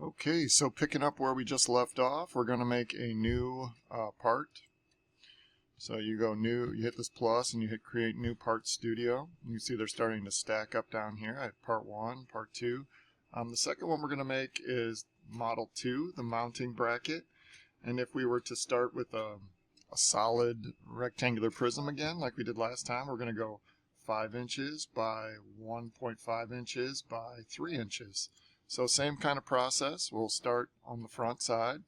Okay, so picking up where we just left off, we're going to make a new part. So you go new, you hit this plus and you hit create new part studio. You see they're starting to stack up down here. I have part 1, part 2. The second one we're going to make is model 2, the mounting bracket. And if we were to start with a solid rectangular prism again, like we did last time, we're going to go 5 inches by 1.5 inches by 3 inches. So same kind of process. We'll start on the front side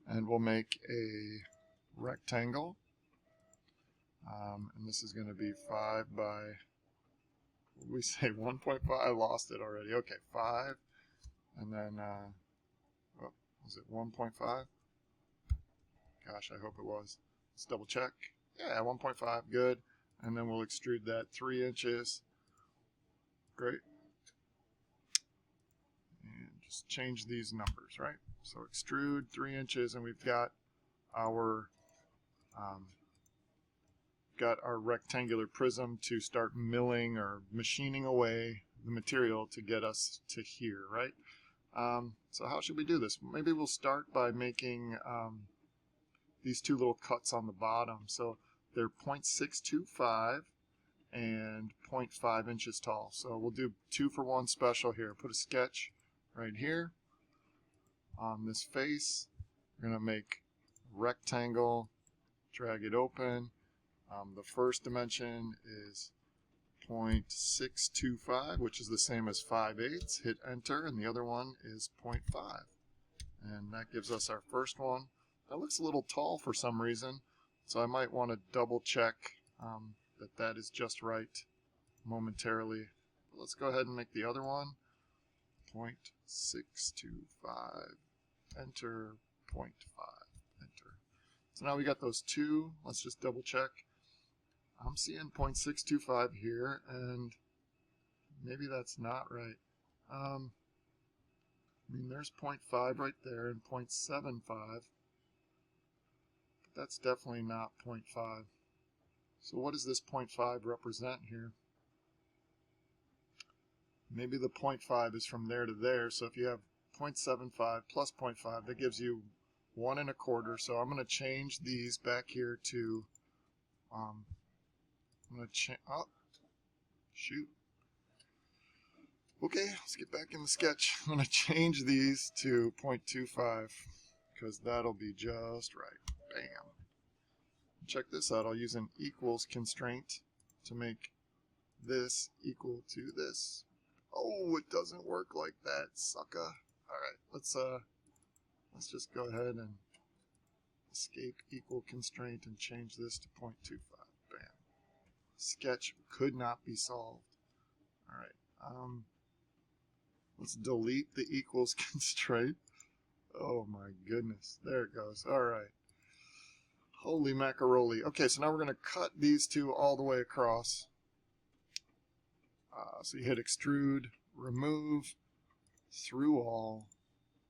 and we'll make a rectangle. And this is going to be 5 by, what did we say, 1.5? I lost it already. Okay, 5. And then, was it 1.5? Gosh, I hope it was. Let's double check. Yeah, 1.5, good. And then we'll extrude that 3 inches. Great. And just change these numbers, right? So extrude 3 inches, and we've got our rectangular prism to start milling or machining away the material to get us to here, right? So how should we do this? Maybe we'll start by making these two little cuts on the bottom. So they're 0.625 and 0.5 inches tall. So we'll do 2 for 1 special here. Put a sketch right here on this face. We're going to make rectangle, drag it open. The first dimension is 0.625, which is the same as 5/8. Hit enter, and the other one is 0.5. And that gives us our first one. That looks a little tall for some reason, so I might want to double check that is just right momentarily. But let's go ahead and make the other one. 0.625, enter, 0.5, enter. So now we got those two. Let's just double check. I'm seeing 0.625 here, and maybe that's not right. I mean, there's 0.5 right there and 0.75. But that's definitely not 0.5. So what does this 0.5 represent here? Maybe the 0.5 is from there to there. So if you have 0.75 plus 0.5, that gives you 1 1/4. So I'm going to change these back here to, I'm going to change, oh, shoot. Okay, let's get back in the sketch. I'm going to change these to 0.25 because that'll be just right. Bam. Check this out. I'll use an equals constraint to make this equal to this. Oh, it doesn't work like that, sucker. All right, let's just go ahead and escape equal constraint and change this to 0.25. Bam. Sketch could not be solved. All right. Let's delete the equals constraint. Oh my goodness. There it goes. All right. Holy macaroni. Okay, so now we're going to cut these two all the way across. So you hit extrude, remove, through all,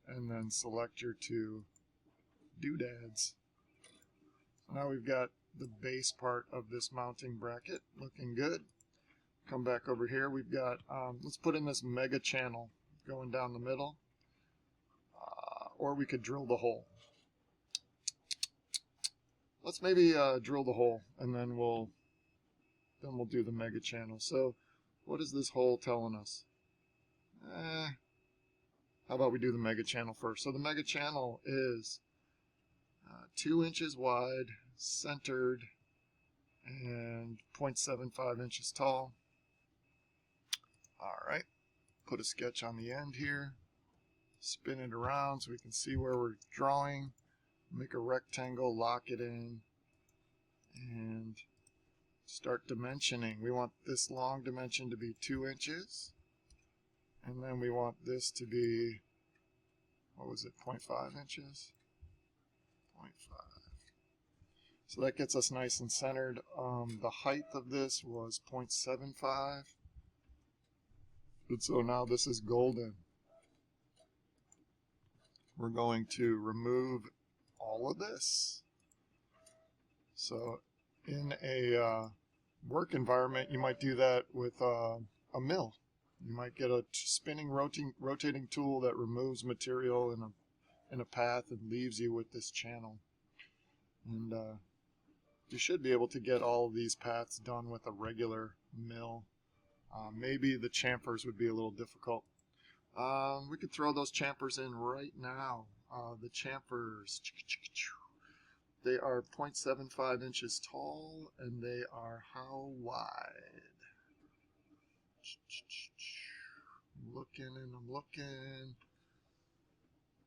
and then select your two doodads. So now we've got the base part of this mounting bracket looking good. Come back over here. We've got, let's put in this mega channel going down the middle. Or we could drill the hole. Let's maybe drill the hole, and then we'll do the mega channel. So what is this hole telling us? How about we do the mega channel first? So the mega channel is 2 inches wide, centered, and 0.75 inches tall. All right, put a sketch on the end here, spin it around so we can see where we're drawing, make a rectangle, lock it in, and start dimensioning. We want this long dimension to be 2 inches, and then we want this to be, what was it, 0.5 inches? 0.5. So that gets us nice and centered. The height of this was 0.75. And so now this is golden. We're going to remove all of this. So in a work environment, you might do that with a mill. You might get a spinning rotating tool that removes material in a path and leaves you with this channel. And you should be able to get all of these paths done with a regular mill. Maybe the chamfers would be a little difficult. We could throw those chamfers in right now. The chamfers, they are 0.75 inches tall, and they are how wide? I'm looking and I'm looking.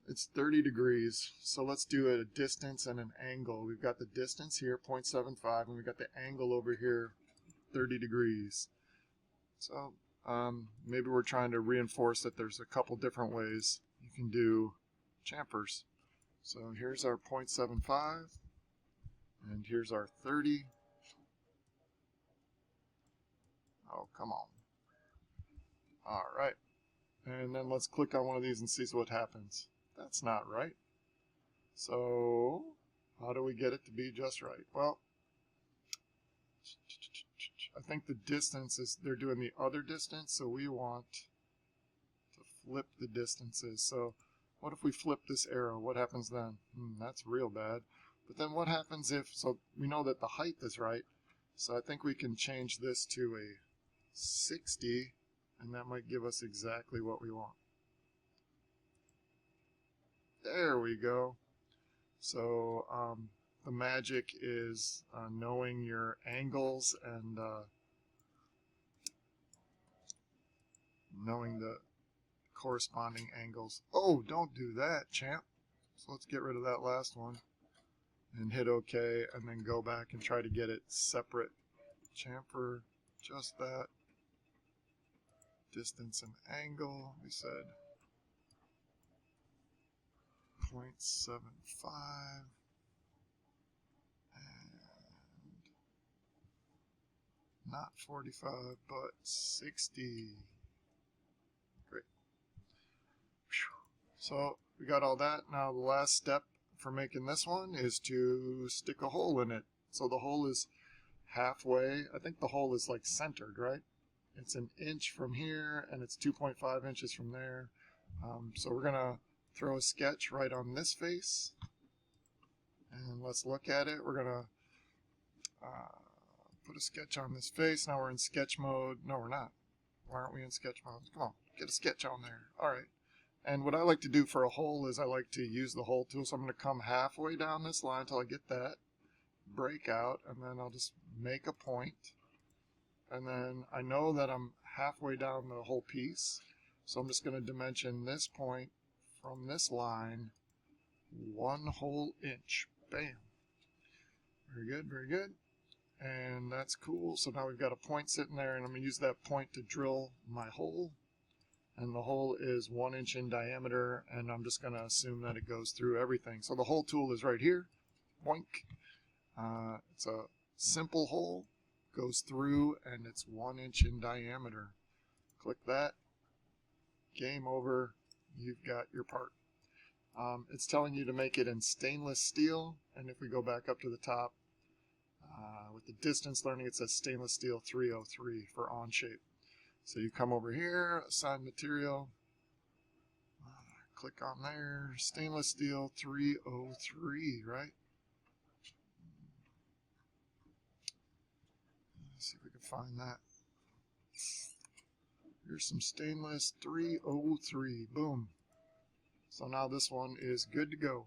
It's 30 degrees. So let's do a distance and an angle. We've got the distance here, 0.75, and we've got the angle over here, 30 degrees. So maybe we're trying to reinforce that there's a couple different ways you can do chamfers. So here's our 0.75, and here's our 30. Oh, come on. All right. And then let's click on one of these and see what happens. That's not right. So how do we get it to be just right? Well, I think the distance is, they're doing the other distance, so we want to flip the distances. So what if we flip this arrow? What happens then? That's real bad. But then what happens if, so we know that the height is right, so I think we can change this to a 60, and that might give us exactly what we want. There we go. So the magic is knowing your angles and knowing the corresponding angles. Oh, don't do that, champ. So let's get rid of that last one and hit OK, and then go back and try to get it separate. Chamfer, just that. Distance and angle, we said 0.75 and not 45 but 60. Great. So we got all that. Now the last step for making this one is to stick a hole in it. So the hole is halfway. I think the hole is like centered, right? It's an inch from here and it's 2.5 inches from there. So we're gonna throw a sketch right on this face, and let's look at it. We're gonna put a sketch on this face. Now we're in sketch mode. No, we're not. Why aren't we in sketch mode? Come on, get a sketch on there. All right. And what I like to do for a hole is I like to use the hole tool. So I'm going to come halfway down this line until I get that break out, and then I'll just make a point. And then I know that I'm halfway down the whole piece, so I'm just going to dimension this point from this line 1 whole inch. Bam. Very good, very good. And that's cool. So now we've got a point sitting there, and I'm going to use that point to drill my hole. And the hole is 1 inch in diameter, and I'm just going to assume that it goes through everything. So the hole tool is right here. Boink. It's a simple hole. Goes through, and it's 1 inch in diameter. Click that. Game over. You've got your part. It's telling you to make it in stainless steel, and if we go back up to the top, with the distance learning, it says stainless steel 303 for Onshape. So you come over here, assign material, click on there, stainless steel 303, right? Let's see if we can find that. Here's some stainless 303. Boom. So now this one is good to go.